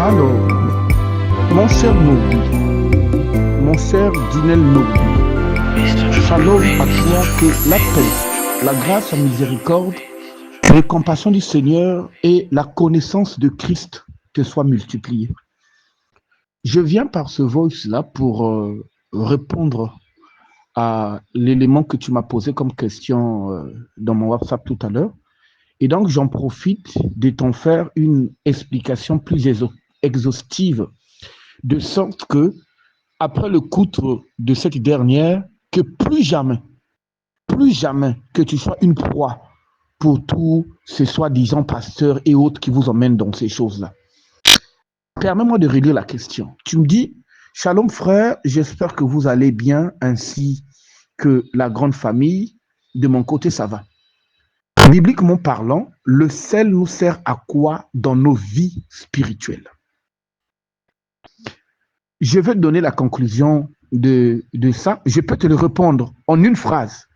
Alors, mon cher Nobi, mon cher Dinel Nobi, shalom à toi, que la paix, la grâce, la miséricorde, les compassions du Seigneur et la connaissance de Christ te soient multipliées. Je viens par ce voice-là pour répondre à l'élément que tu m'as posé comme question dans mon WhatsApp tout à l'heure. Et donc, j'en profite de t'en faire une explication plus exhaustive, de sorte que, après le coutre de cette dernière, que plus jamais que tu sois une proie pour tous ces soi-disant pasteurs et autres qui vous emmènent dans ces choses-là. Permets-moi de relire la question. Tu me dis, Shalom frère, j'espère que vous allez bien, ainsi que la grande famille. De mon côté, ça va. Bibliquement parlant, le sel nous sert à quoi dans nos vies spirituelles? Je vais te donner la conclusion de ça. Je peux te le répondre en une phrase,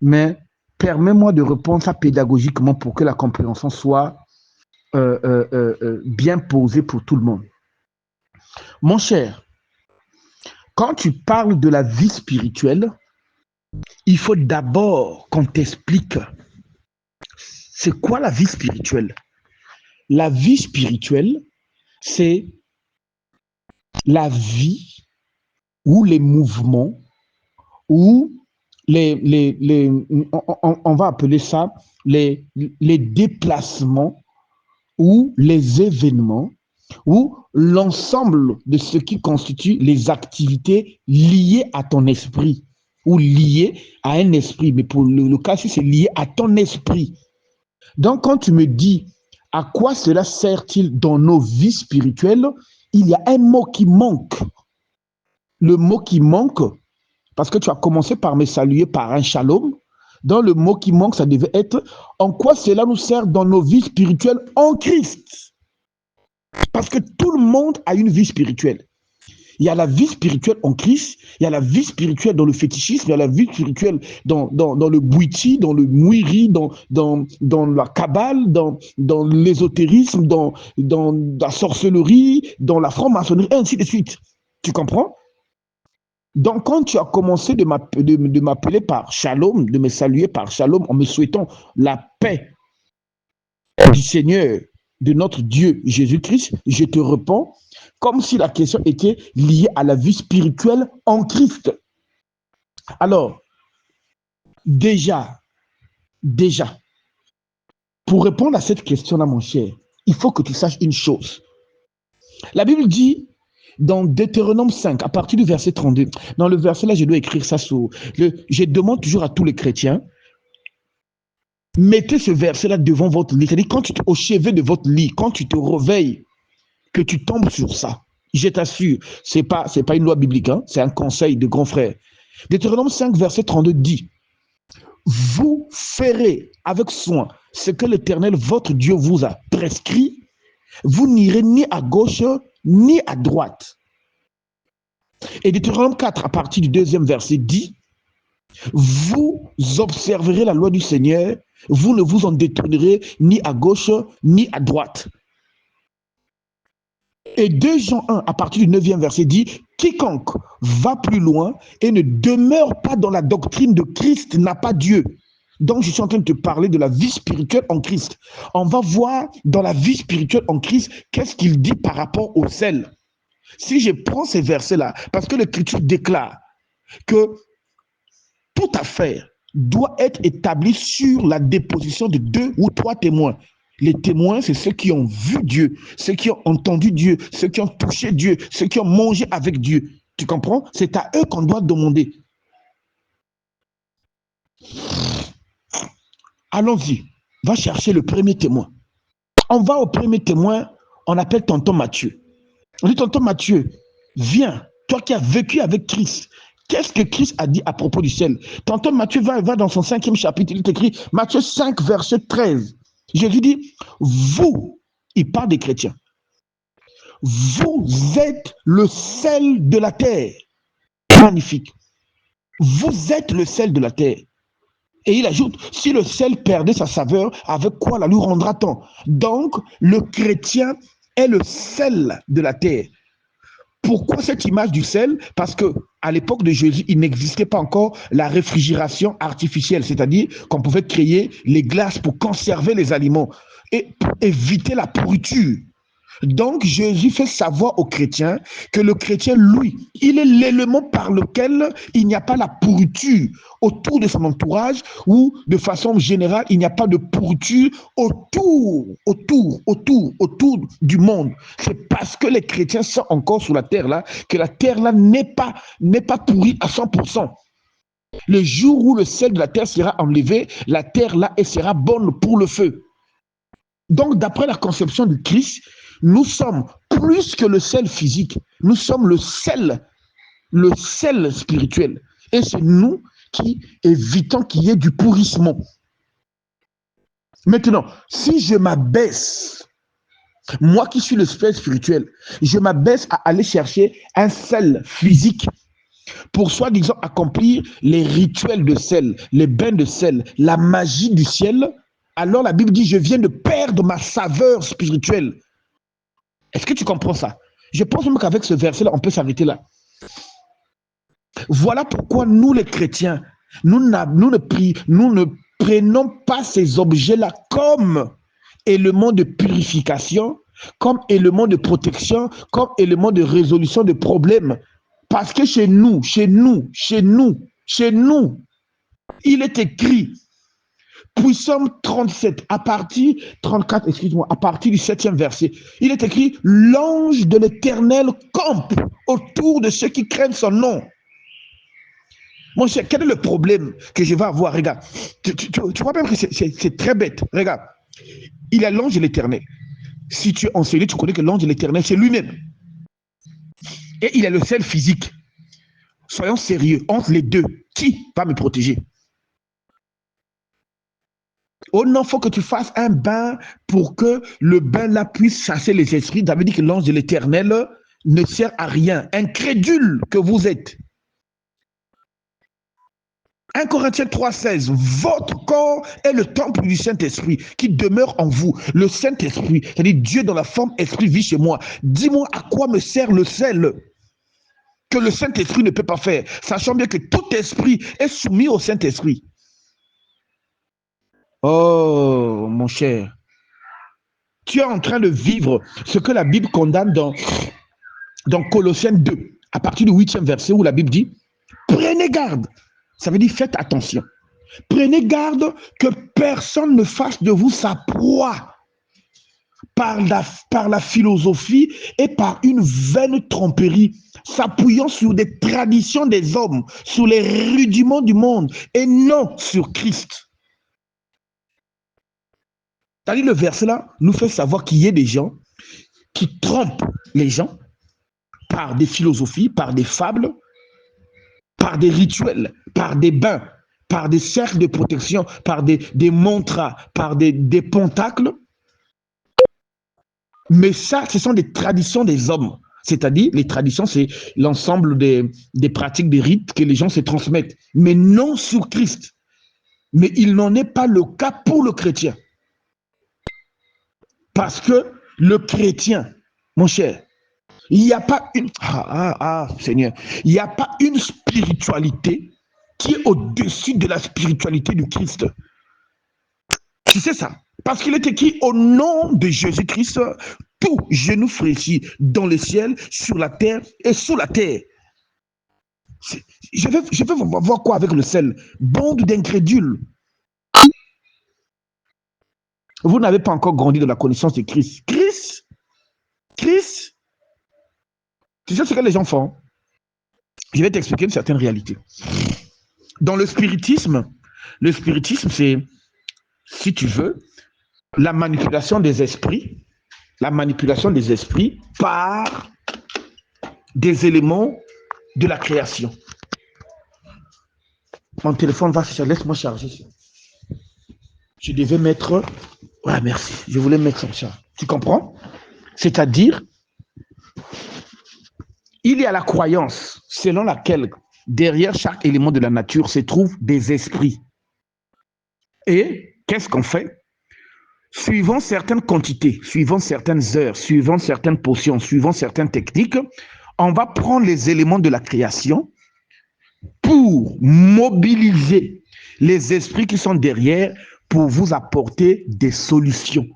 mais permets-moi de répondre ça pédagogiquement pour que la compréhension soit bien posée pour tout le monde. Mon cher, quand tu parles de la vie spirituelle, il faut d'abord qu'on t'explique c'est quoi la vie spirituelle. La vie spirituelle, c'est la vie ou les mouvements ou on va appeler ça les déplacements ou les événements ou l'ensemble de ce qui constitue les activités liées à ton esprit ou liées à un esprit. Mais pour le cas, si c'est lié à ton esprit. Donc, quand tu me dis à quoi cela sert-il dans nos vies spirituelles, il y a un mot qui manque. Le mot qui manque, parce que tu as commencé par me saluer par un shalom. Dans le mot qui manque, ça devait être en quoi cela nous sert dans nos vies spirituelles en Christ. Parce que tout le monde a une vie spirituelle. Il y a la vie spirituelle en Christ, il y a la vie spirituelle dans le fétichisme, il y a la vie spirituelle dans le bouiti, dans le mouiri, dans la kabbale, dans l'ésotérisme, dans la sorcellerie, dans la franc-maçonnerie, et ainsi de suite. Tu comprends? Donc, quand tu as commencé de m'appeler par shalom, de me saluer par shalom, en me souhaitant la paix du Seigneur, de notre Dieu Jésus-Christ, je te réponds comme si la question était liée à la vie spirituelle en Christ. Alors, déjà, pour répondre à cette question-là, mon cher, il faut que tu saches une chose. La Bible dit, dans Deutéronome 5, à partir du verset 32, dans le verset là, je dois écrire ça je demande toujours à tous les chrétiens, mettez ce verset-là devant votre lit. C'est-à-dire, au chevet de votre lit, quand tu te réveilles, que tu tombes sur ça. Je t'assure, c'est pas une loi biblique, hein, c'est un conseil de grand frère. Deutéronome 5, verset 32 dit, vous ferez avec soin ce que l'Éternel, votre Dieu, vous a prescrit. Vous n'irez ni à gauche, ni à droite. Et Deutéronome 4, à partir du 2e verset, dit, vous observerez la loi du Seigneur, vous ne vous en détournerez ni à gauche, ni à droite. Et 2 Jean 1, à partir du 9e verset, dit, quiconque va plus loin et ne demeure pas dans la doctrine de Christ n'a pas Dieu. Donc, je suis en train de te parler de la vie spirituelle en Christ. On va voir dans la vie spirituelle en Christ, qu'est-ce qu'il dit par rapport au sel. Si je prends ces versets-là, parce que l'Écriture déclare que toute affaire doit être établie sur la déposition de 2 ou 3 témoins. Les témoins, c'est ceux qui ont vu Dieu, ceux qui ont entendu Dieu, ceux qui ont touché Dieu, ceux qui ont mangé avec Dieu. Tu comprends? C'est à eux qu'on doit demander. Allons-y, va chercher le premier témoin. On va au premier témoin, on appelle tonton Matthieu. On dit, tonton Matthieu, viens, toi qui as vécu avec Christ, qu'est-ce que Christ a dit à propos du sel? Tonton Matthieu va dans son 5e chapitre, il est écrit, Matthieu 5, verset 13. Jésus dit, vous, il parle des chrétiens, vous êtes le sel de la terre. Magnifique. Vous êtes le sel de la terre. Et il ajoute, si le sel perdait sa saveur, avec quoi la lui rendra-t-on? Donc, le chrétien est le sel de la terre. Pourquoi cette image du sel? Parce que à l'époque de Jésus, il n'existait pas encore la réfrigération artificielle, c'est-à-dire qu'on pouvait créer les glaces pour conserver les aliments et pour éviter la pourriture. Donc, Jésus fait savoir aux chrétiens que le chrétien, lui, il est l'élément par lequel il n'y a pas la pourriture autour de son entourage ou de façon générale, il n'y a pas de pourriture autour du monde. C'est parce que les chrétiens sont encore sur la terre-là que la terre-là n'est pas pourrie à 100%. Le jour où le sel de la terre sera enlevé, la terre-là sera bonne pour le feu. Donc, d'après la conception du Christ, nous sommes plus que le sel physique, nous sommes le sel spirituel. Et c'est nous qui évitons qu'il y ait du pourrissement. Maintenant, si je m'abaisse, moi qui suis le sel spirituel, je m'abaisse à aller chercher un sel physique pour soi-disant accomplir les rituels de sel, les bains de sel, la magie du ciel, alors la Bible dit, je viens de perdre ma saveur spirituelle. Est-ce que tu comprends ça? Je pense même qu'avec ce verset-là, on peut s'arrêter là. Voilà pourquoi nous, les chrétiens, nous ne prenons pas ces objets-là comme éléments de purification, comme éléments de protection, comme éléments de résolution de problèmes. Parce que chez nous, il est écrit, Psaume 37, à partir 34, excuse-moi, à partir du 7e verset, il est écrit, l'ange de l'Éternel campe autour de ceux qui craignent son nom. Mon cher, quel est le problème que je vais avoir? Regarde, tu vois même que c'est très bête. Regarde, il y a l'ange de l'Éternel. Si tu es enseigné, tu connais que l'ange de l'Éternel, c'est lui-même. Et il a le sel physique. Soyons sérieux. Entre les deux, qui va me protéger? Oh non, il faut que tu fasses un bain pour que le bain là puisse chasser les esprits. David dit que l'ange de l'Éternel ne sert à rien. Incrédule que vous êtes. 1 Corinthiens 3,16, votre corps est le temple du Saint-Esprit qui demeure en vous. Le Saint-Esprit, c'est-à-dire Dieu dans la forme esprit vit chez moi. Dis-moi à quoi me sert le sel que le Saint-Esprit ne peut pas faire, sachant bien que tout esprit est soumis au Saint-Esprit. Oh, mon cher, tu es en train de vivre ce que la Bible condamne dans Colossiens 2, à partir du 8e verset où la Bible dit, prenez garde. Ça veut dire faites attention. Prenez garde que personne ne fasse de vous sa proie par la philosophie et par une vaine tromperie, s'appuyant sur des traditions des hommes, sur les rudiments du monde et non sur Christ. C'est-à-dire le verset là nous fait savoir qu'il y a des gens qui trompent les gens par des philosophies, par des fables, par des rituels, par des bains, par des cercles de protection, par des mantras, par des pentacles. Mais ça, ce sont des traditions des hommes. C'est-à-dire, les traditions, c'est l'ensemble des pratiques, des rites que les gens se transmettent, mais non sur Christ. Mais il n'en est pas le cas pour le chrétien. Parce que le chrétien, mon cher, il n'y a pas une... Seigneur, il n'y a pas une spiritualité qui est au-dessus de la spiritualité du Christ. Tu sais ça? Parce qu'il est écrit au nom de Jésus-Christ, tout genou fléchit dans le ciel, sur la terre et sous la terre. Je vais voir quoi avec le sel? Bande d'incrédules. Vous n'avez pas encore grandi dans la connaissance de Christ. Christ, tu sais ce que les gens font? Je vais t'expliquer une certaine réalité. Dans le spiritisme, c'est, si tu veux, la manipulation des esprits par des éléments de la création. Mon téléphone va se charger, laisse-moi charger. Je devais mettre... Ouais, merci. Je voulais mettre en charge. Tu comprends? C'est-à-dire, il y a la croyance selon laquelle derrière chaque élément de la nature se trouvent des esprits. Et qu'est-ce qu'on fait? Suivant certaines quantités, suivant certaines heures, suivant certaines potions, suivant certaines techniques, on va prendre les éléments de la création pour mobiliser les esprits qui sont derrière pour vous apporter des solutions.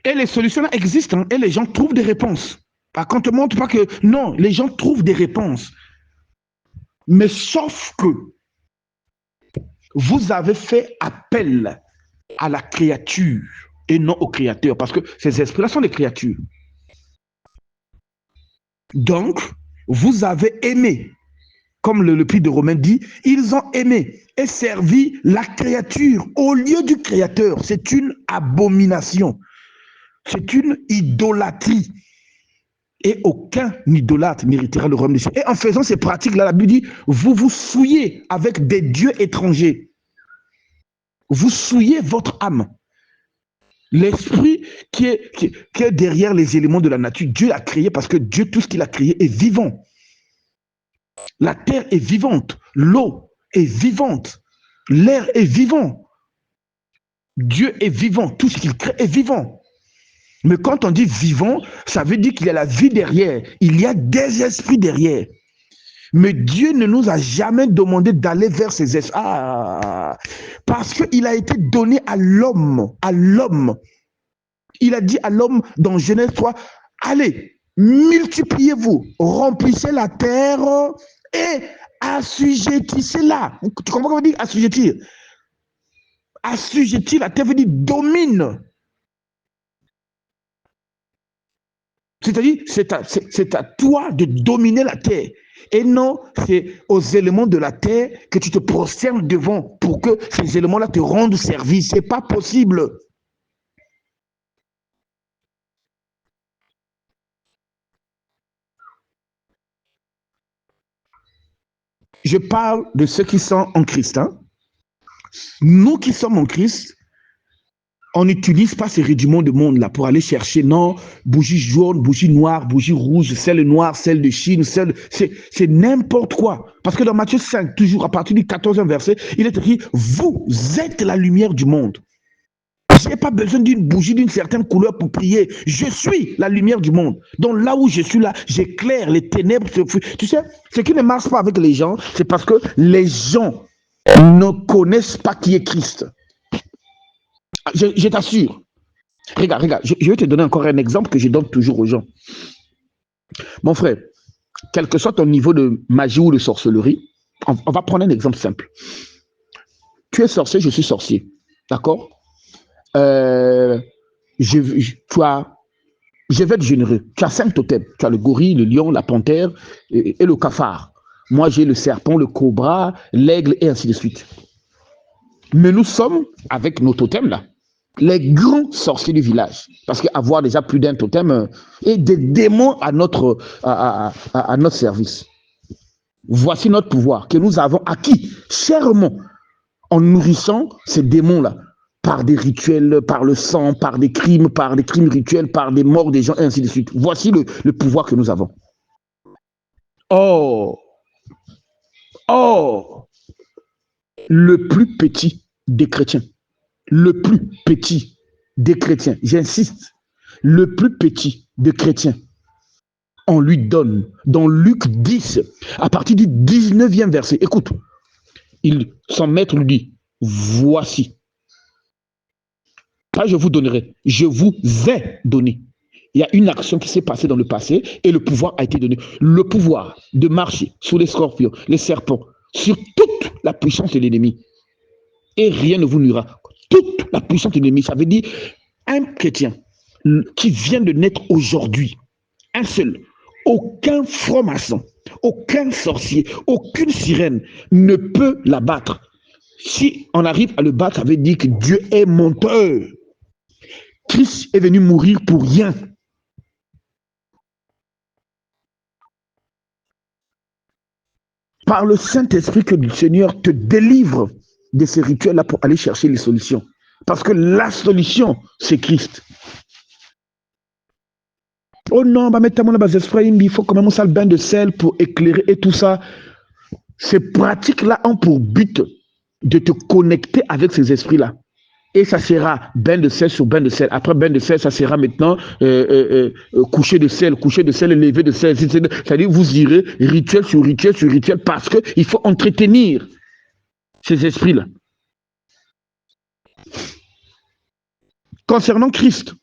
Et les solutions existent et les gens trouvent des réponses. Par contre, ne montre pas que non, les gens trouvent des réponses. Mais sauf que vous avez fait appel à la créature et non au créateur, parce que ces esprits-là sont des créatures. Donc, vous avez aimé, comme le prix de Romains dit, ils ont aimé et servi la créature au lieu du créateur. C'est une abomination. C'est une idolâtrie. Et aucun idolâtre méritera le royaume des cieux. Et en faisant ces pratiques-là, la Bible dit, vous vous souillez avec des dieux étrangers. Vous souillez votre âme. L'esprit qui est derrière les éléments de la nature, Dieu l'a créé parce que Dieu, tout ce qu'il a créé est vivant. La terre est vivante, l'eau est vivante, l'air est vivant. Dieu est vivant, tout ce qu'il crée est vivant. Mais quand on dit vivant, ça veut dire qu'il y a la vie derrière. Il y a des esprits derrière. Mais Dieu ne nous a jamais demandé d'aller vers ces esprits. Parce qu'il a été donné à l'homme. Il a dit à l'homme dans Genèse 3, allez, multipliez-vous, remplissez la terre et assujettissez-la. Tu comprends ce que veut dire assujettir? Assujettir la terre veut dire domine. C'est-à-dire, c'est à toi de dominer la terre. Et non, c'est aux éléments de la terre que tu te prosternes devant pour que ces éléments-là te rendent service. Ce n'est pas possible. Je parle de ceux qui sont en Christ. Hein. Nous qui sommes en Christ, on n'utilise pas ces rudiments de monde là pour aller chercher, non, bougie jaune, bougie noire, bougie rouge, celle noire, celle de Chine, c'est n'importe quoi. Parce que dans Matthieu 5, toujours à partir du 14e verset, il est écrit, vous êtes la lumière du monde. Je n'ai pas besoin d'une bougie d'une certaine couleur pour prier. Je suis la lumière du monde. Donc là où je suis là, j'éclaire les ténèbres. Tu sais, ce qui ne marche pas avec les gens, c'est parce que les gens ne connaissent pas qui est Christ. Je t'assure. Regarde, je vais te donner encore un exemple que je donne toujours aux gens. Mon frère, quel que soit ton niveau de magie ou de sorcellerie, on va prendre un exemple simple. Tu es sorcier, je suis sorcier. D'accord? Je vais être généreux. Tu as 5 totems. Tu as le gorille, le lion, la panthère et le cafard. Moi, j'ai le serpent, le cobra, l'aigle et ainsi de suite. Mais nous sommes, avec nos totems là, les grands sorciers du village. Parce qu'avoir déjà plus d'un totem et des démons à notre service. Voici notre pouvoir que nous avons acquis chèrement en nourrissant ces démons-là par des rituels, par le sang, par des crimes rituels, par des morts des gens et ainsi de suite. Voici le pouvoir que nous avons. Oh, le plus petit des chrétiens. Le plus petit des chrétiens, j'insiste, le plus petit des chrétiens, on lui donne, dans Luc 10, à partir du 19e verset, écoute, son maître lui dit, voici, pas je vous donnerai, je vous ai donné. Il y a une action qui s'est passée dans le passé et le pouvoir a été donné. Le pouvoir de marcher sur les scorpions, les serpents, sur toute la puissance de l'ennemi. Et rien ne vous nuira. Toute la puissance de l'ennemi, ça veut dire un chrétien qui vient de naître aujourd'hui, un seul, aucun franc-maçon, aucun sorcier, aucune sirène ne peut l'abattre. Si on arrive à le battre, ça veut dire que Dieu est menteur. Christ est venu mourir pour rien. Par le Saint-Esprit que le Seigneur te délivre de ces rituels-là pour aller chercher les solutions. Parce que la solution, c'est Christ. Oh non, il faut quand même un bain de sel pour éclairer et tout ça. Ces pratiques-là ont pour but de te connecter avec ces esprits-là. Et ça sera bain de sel sur bain de sel. Après bain de sel, ça sera maintenant coucher de sel, lever de sel. C'est-à-dire vous irez rituel sur rituel sur rituel parce qu'il faut entretenir ces esprits-là. Concernant Christ,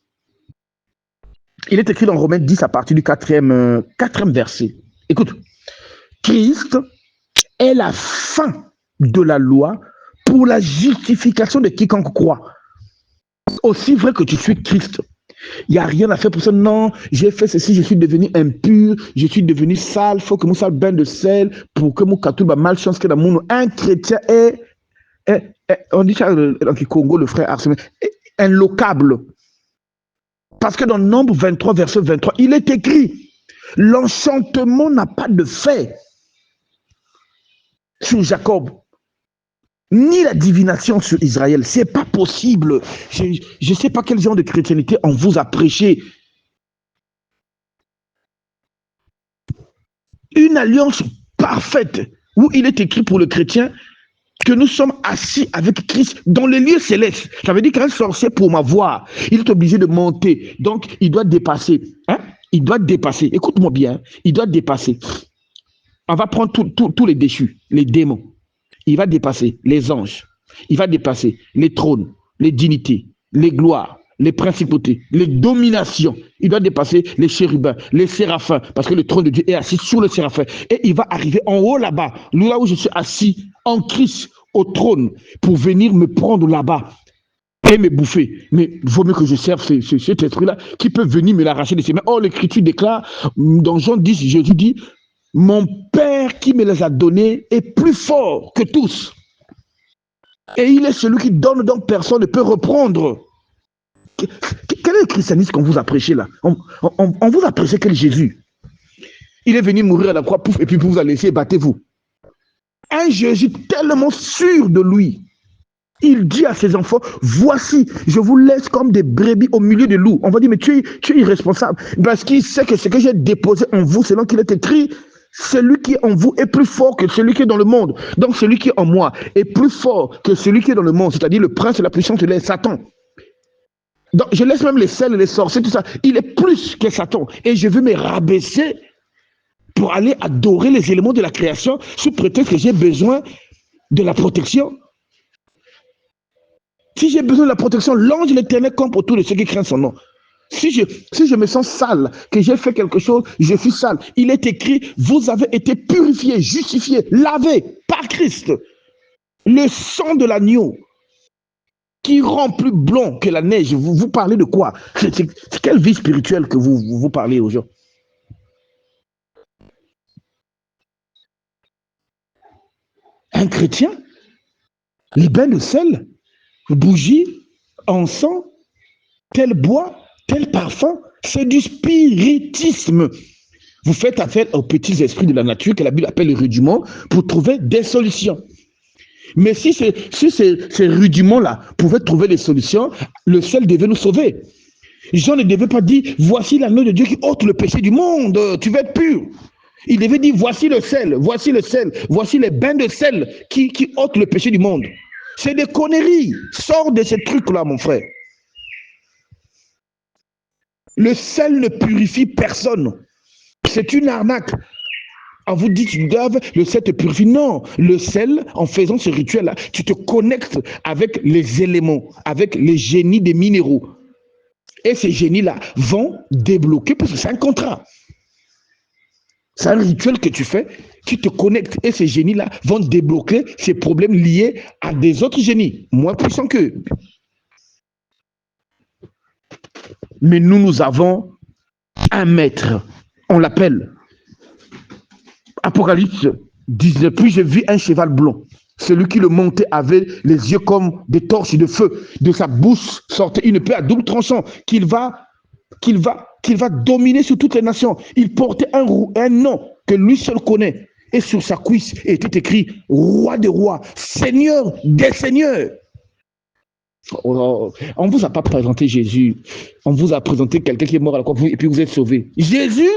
il est écrit dans Romains 10 à partir du 4e verset. Écoute, Christ est la fin de la loi pour la justification de quiconque croit. Aussi vrai que tu suis Christ, il n'y a rien à faire pour ça. Non, j'ai fait ceci, je suis devenu impur, je suis devenu sale, il faut que mon sale bain de sel pour que mon katouba malchance que dans mon un chrétien est on dit ça dans le Congo, le frère Arsène, inlocable. Parce que dans Nombre 23, verset 23, il est écrit, l'enchantement n'a pas de fait sur Jacob, ni la divination sur Israël. C'est pas possible. Je ne sais pas quel genre de chrétienté on vous a prêché. Une alliance parfaite où il est écrit pour le chrétien que nous sommes assis avec Christ dans les lieux célestes. Ça veut dire qu'un sorcier, pour m'avoir, il est obligé de monter. Donc, il doit dépasser. Hein? Il doit dépasser. Écoute-moi bien. Il doit dépasser. On va prendre tous les déchus, les démons. Il va dépasser les anges. Il va dépasser les trônes, les dignités, les gloires, les principautés, les dominations. Il doit dépasser les chérubins, les séraphins, parce que le trône de Dieu est assis sur le séraphin. Et il va arriver en haut là-bas, là où je suis assis, en Christ, au trône, pour venir me prendre là-bas et me bouffer. Mais il vaut mieux que je serve cet esprit-là qui peut venir me l'arracher de ses mains. Oh, l'Écriture déclare, dans Jean 10, Jésus dit, mon Père qui me les a donnés est plus fort que tous. Et il est celui qui donne, donc personne ne peut reprendre. Quel est le christianisme qu'on vous a prêché là? On vous a prêché quel Jésus? Il est venu mourir à la croix, pouf, et puis vous a laissé, battez-vous. Un Jésus tellement sûr de lui. Il dit à ses enfants, voici, je vous laisse comme des brebis au milieu des loups. On va dire, mais tu es irresponsable. Parce qu'il sait que ce que j'ai déposé en vous, selon qu'il est écrit, celui qui est en vous est plus fort que celui qui est dans le monde. Donc celui qui est en moi est plus fort que celui qui est dans le monde, c'est-à-dire le prince de la puissance de l'air, Satan. Donc je laisse même les sels, les sorciers, tout ça. Il est plus que Satan. Et je veux me rabaisser pour aller adorer les éléments de la création sous prétexte que j'ai besoin de la protection. Si j'ai besoin de la protection, l'ange de l'Éternel campe autour de ceux qui craignent son nom. Si je me sens sale, que j'ai fait quelque chose, je suis sale. Il est écrit, vous avez été purifiés, justifiés, lavés par Christ. Le sang de l'agneau qui rend plus blanc que la neige. Vous parlez de quoi? C'est quelle vie spirituelle que vous parlez aujourd'hui? Un chrétien, les bains de sel, bougie, encens, tel bois, tel parfum, c'est du spiritisme. Vous faites affaire aux petits esprits de la nature que la Bible appelle les rudiments pour trouver des solutions. Mais si ces rudiments-là pouvaient trouver des solutions, le sel devait nous sauver. Jean ne devait pas dire, voici l'agneau de Dieu qui ôte le péché du monde, tu vas être pur. Il devait dire, voici le sel, voici les bains de sel qui ôtent le péché du monde. C'est des conneries. Sors de ces trucs-là, mon frère. Le sel ne purifie personne. C'est une arnaque. On vous dit, le sel te purifie. Non, le sel, en faisant ce rituel-là, tu te connectes avec les éléments, avec les génies des minéraux. Et ces génies-là vont débloquer, parce que c'est un contrat. C'est un rituel que tu fais, tu te connectes et ces génies-là vont débloquer ces problèmes liés à des autres génies, moins puissants qu'eux. Mais nous avons un maître, on l'appelle. Apocalypse 19, puis je vis un cheval blanc. Celui qui le montait avait les yeux comme des torches de feu. De sa bouche sortait une épée à double tranchant qu'il va dominer sur toutes les nations. Il portait un nom que lui seul connaît. Et sur sa cuisse était écrit Roi des rois, Seigneur des seigneurs. On ne vous a pas présenté Jésus. On vous a présenté quelqu'un qui est mort à la croix et puis vous êtes sauvé. Jésus,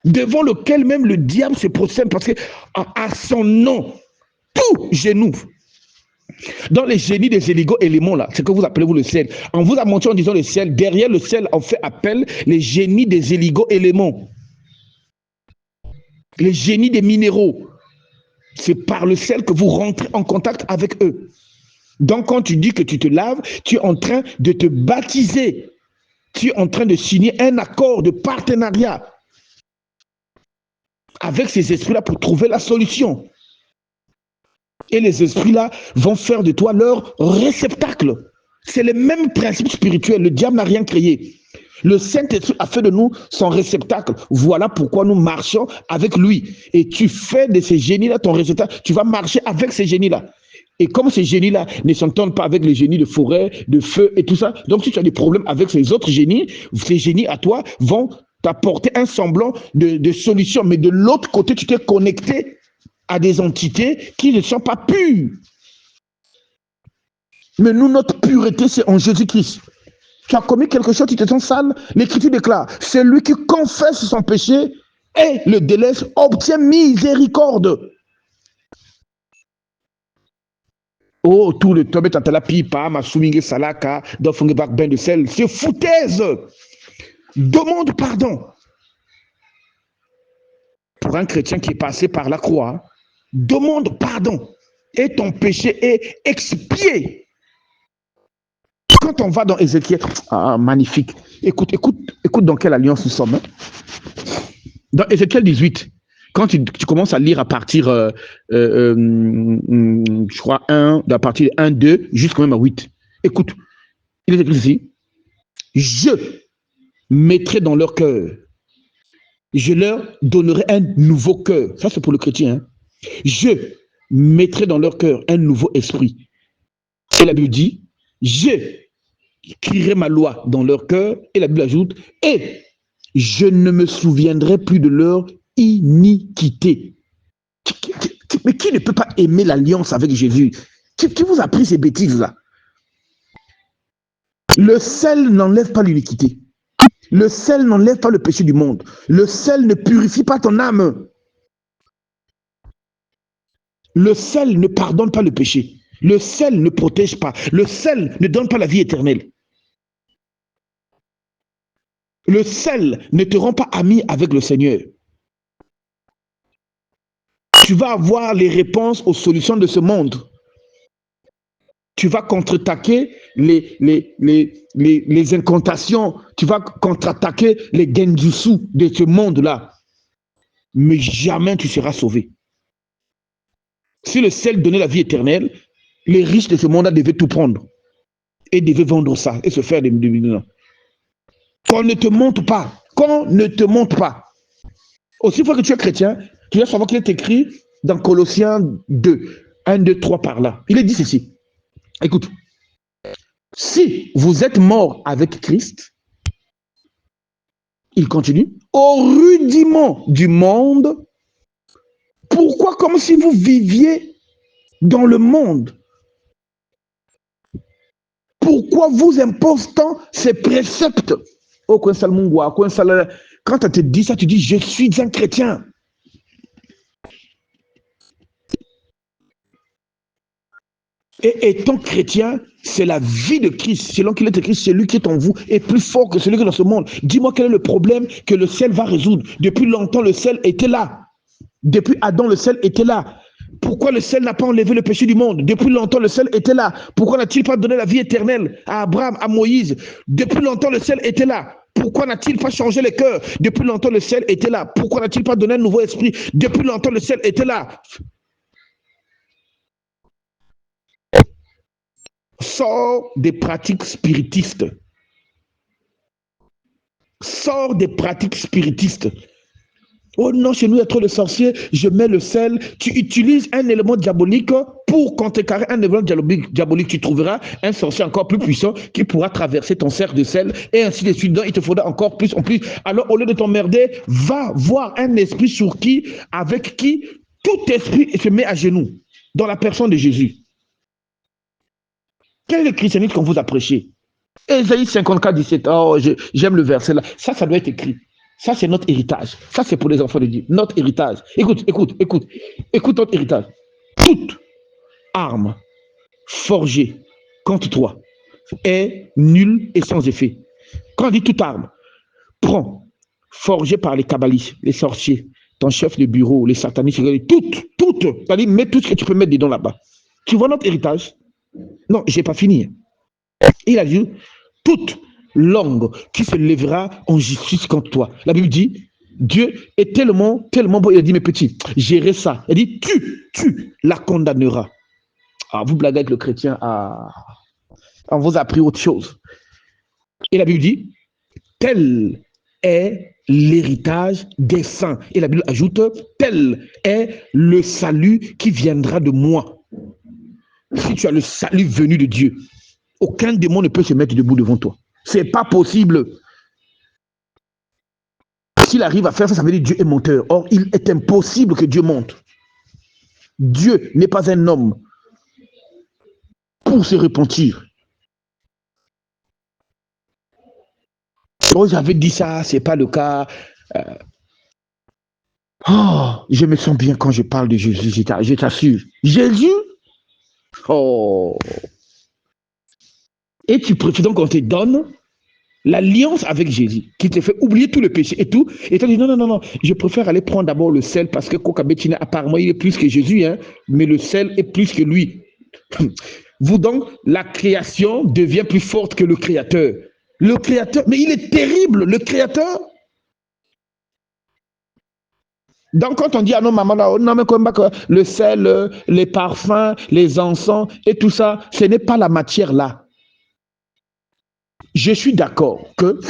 devant lequel même le diable se prosterne parce qu'à son nom, tout genou. Dans les génies des éléments là, c'est que vous appelez vous le sel. On vous a montré en disant le sel. Derrière le sel, on fait appel les génies des éléments. Les génies des minéraux. C'est par le sel que vous rentrez en contact avec eux. Donc quand tu dis que tu te laves, tu es en train de te baptiser. Tu es en train de signer un accord de partenariat avec ces esprits-là pour trouver la solution. Et les esprits-là vont faire de toi leur réceptacle. C'est le même principe spirituel. Le diable n'a rien créé. Le Saint-Esprit a fait de nous son réceptacle. Voilà pourquoi nous marchons avec lui. Et tu fais de ces génies-là ton réceptacle. Tu vas marcher avec ces génies-là. Et comme ces génies-là ne s'entendent pas avec les génies de forêt, de feu et tout ça, donc si tu as des problèmes avec ces autres génies, ces génies à toi vont t'apporter un semblant de solution. Mais de l'autre côté, tu t'es connecté à des entités qui ne sont pas pures. Mais nous, notre pureté, c'est en Jésus-Christ. Tu as commis quelque chose, tu te sens sale, l'Écriture déclare, celui qui confesse son péché et le délaisse obtient miséricorde. Oh, tout le temps, tu as la pipa, ma soumingue salaka, d'offre bain de sel, c'est foutaise. Demande pardon. Pour un chrétien qui est passé par la croix, demande pardon et ton péché est expié. Quand on va dans Ézéchiel, magnifique. Écoute dans quelle alliance nous sommes. Hein? Dans Ézéchiel 18, quand tu commences à lire à partir, je crois, à partir de 1, 2, jusqu'à même à 8. Écoute, il est écrit ici, je mettrai dans leur cœur, je leur donnerai un nouveau cœur. Ça, c'est pour le chrétien. Hein? Je mettrai dans leur cœur un nouveau esprit. Et la Bible dit, je écrirai ma loi dans leur cœur. Et la Bible ajoute, et je ne me souviendrai plus de leur iniquité. Mais qui ne peut pas aimer l'alliance avec Jésus? Qui vous a pris ces bêtises-là? Le sel n'enlève pas l'iniquité. Le sel n'enlève pas le péché du monde. Le sel ne purifie pas ton âme. Le sel ne pardonne pas le péché. Le sel ne protège pas. Le sel ne donne pas la vie éternelle. Le sel ne te rend pas ami avec le Seigneur. Tu vas avoir les réponses aux solutions de ce monde. Tu vas contre-attaquer les incantations. Tu vas contre-attaquer les genjutsu de ce monde-là. Mais jamais tu seras sauvé. Si le sel donnait la vie éternelle, les riches de ce monde-là devaient tout prendre. Et devaient vendre ça et se faire des millions. Qu'on ne te montre pas. Qu'on ne te montre pas. Aussi fois que tu es chrétien, tu dois savoir qu'il est écrit dans Colossiens 2, 1, 2, 3 par là. Il est dit ceci. Écoute. Si vous êtes mort avec Christ, il continue, au rudiment du monde, pourquoi comme si vous viviez dans le monde? Pourquoi vous impose tant ces préceptes? Oh, quand on te dit ça, tu dis, je suis un chrétien. Et étant chrétien, c'est la vie de Christ. Selon qu'il est écrit, celui qui est en vous est plus fort que celui qui est dans ce monde. Dis-moi quel est le problème que le sel va résoudre. Depuis longtemps, le sel était là. Depuis Adam, le sel était là. Pourquoi le sel n'a pas enlevé le péché du monde? Depuis longtemps, le sel était là. Pourquoi n'a-t-il pas donné la vie éternelle à Abraham, à Moïse? Depuis longtemps, le sel était là. Pourquoi n'a-t-il pas changé les cœurs? Depuis longtemps, le sel était là. Pourquoi n'a-t-il pas donné un nouveau esprit? Depuis longtemps, le sel était là. Sors des pratiques spiritistes. Sors des pratiques spiritistes. Oh non, chez nous, il y a trop de sorciers, je mets le sel. Tu utilises un élément diabolique pour contrecarrer un élément diabolique. Tu trouveras un sorcier encore plus puissant qui pourra traverser ton cercle de sel et ainsi de suite. Donc, il te faudra encore plus en plus. Alors, au lieu de t'emmerder, va voir un esprit avec qui tout esprit se met à genoux dans la personne de Jésus. Quel est le christianisme qu'on vous a prêché? Ésaïe 54, 17. Oh, j'aime le verset là. Ça doit être écrit. Ça, c'est notre héritage. Ça, c'est pour les enfants de Dieu. Notre héritage. Écoute notre héritage. Toute arme forgée contre toi est nulle et sans effet. Quand on dit toute arme, prends, forgée par les kabbalistes, les sorciers, ton chef de bureau, les satanistes, toutes. C'est-à-dire, mets tout ce que tu peux mettre dedans là-bas. Tu vois notre héritage? Non, je n'ai pas fini. Il a dit, toute langue qui se lèvera en justice contre toi. La Bible dit, Dieu est tellement beau. Il a dit, mes petits, gérez ça. Il dit, tu la condamneras. Ah, vous blaguez avec le chrétien. Ah, on vous a appris autre chose. Et la Bible dit, tel est l'héritage des saints. Et la Bible ajoute, tel est le salut qui viendra de moi. Si tu as le salut venu de Dieu, aucun démon ne peut se mettre debout devant toi. C'est pas possible. S'il arrive à faire ça, ça veut dire que Dieu est menteur. Or, il est impossible que Dieu monte. Dieu n'est pas un homme pour se repentir. Oh, j'avais dit ça, c'est pas le cas. Oh, je me sens bien quand je parle de Jésus, je t'assure. Jésus? Oh. Et tu préfères donc qu'on te donne l'alliance avec Jésus, qui te fait oublier tout le péché et tout. Et tu as dit non, je préfère aller prendre d'abord le sel parce que Kokabetine, apparemment, il est plus que Jésus, hein, mais le sel est plus que lui. Vous donc, la création devient plus forte que le Créateur. Le Créateur, mais il est terrible, le Créateur. Donc, quand on dit, ah non, maman, là, non, mais le sel, les parfums, les encens et tout ça, ce n'est pas la matière là. Je suis d'accord que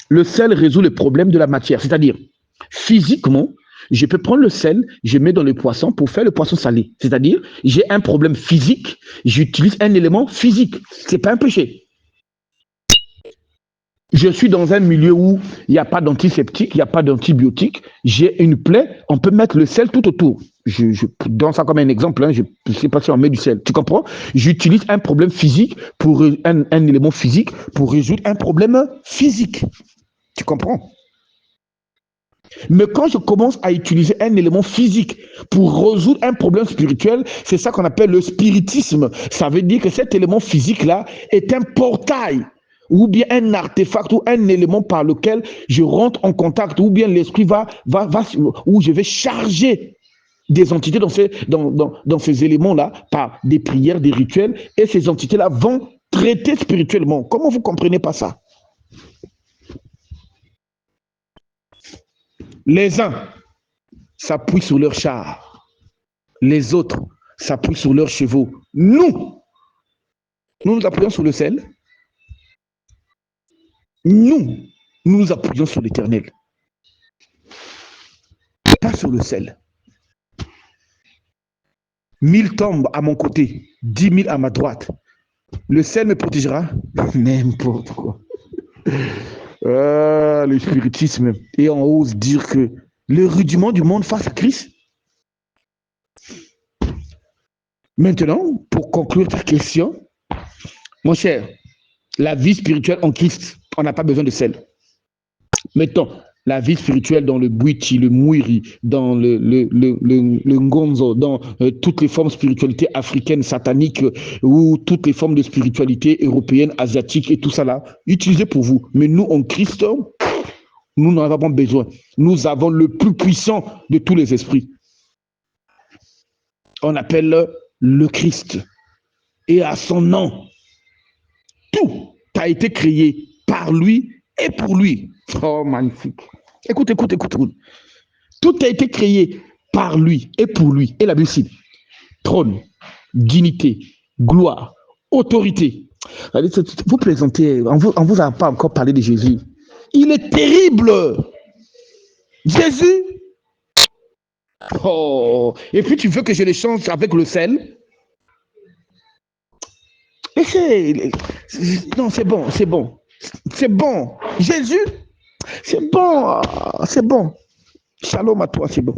le sel résout le problème de la matière. C'est-à-dire, physiquement, je peux prendre le sel, je mets dans le poisson pour faire le poisson salé. C'est-à-dire, j'ai un problème physique, j'utilise un élément physique. Ce n'est pas un péché. Je suis dans un milieu où il n'y a pas d'antiseptique, il n'y a pas d'antibiotiques. J'ai une plaie, on peut mettre le sel tout autour. Je donne ça comme un exemple, hein, je ne sais pas si on met du sel. Tu comprends? J'utilise un problème physique pour un élément physique pour résoudre un problème physique. Tu comprends? Mais quand je commence à utiliser un élément physique pour résoudre un problème spirituel, c'est ça qu'on appelle le spiritisme. Ça veut dire que cet élément physique-là est un portail ou bien un artefact ou un élément par lequel je rentre en contact ou bien l'esprit va où je vais charger des entités dans ces éléments-là par des prières, des rituels, et ces entités-là vont traiter spirituellement. Comment vous ne comprenez pas ça? Les uns s'appuient sur leurs chars, les autres s'appuient sur leurs chevaux. Nous nous appuyons sur le sel. Nous nous appuyons sur l'Éternel, pas sur le sel. 1000 tombent à mon côté, 10 000 à ma droite. Le sel me protégera? N'importe quoi. Le spiritisme. Et on ose dire que le rudiment du monde face à Christ. Maintenant, pour conclure ta question, mon cher, la vie spirituelle en Christ, on n'a pas besoin de sel. Mettons, la vie spirituelle dans le Bwiti, le Mwiri, dans le Ngonzo, dans toutes les formes de spiritualité africaine, satanique, ou toutes les formes de spiritualité européenne, asiatique et tout ça là, utilisez pour vous. Mais nous, en Christ, nous n'en avons pas besoin. Nous avons le plus puissant de tous les esprits. On appelle le Christ. Et à son nom, tout a été créé par lui et pour lui. Oh, magnifique. Écoute. Tout a été créé par lui et pour lui. Et la Bible cite trône, dignité, gloire, autorité. Vous plaisantez, on vous a pas encore parlé de Jésus. Il est terrible. Jésus. Oh, et puis tu veux que je le change avec le sel? Non, c'est bon. C'est bon. Jésus, c'est bon. Shalom à toi, c'est bon.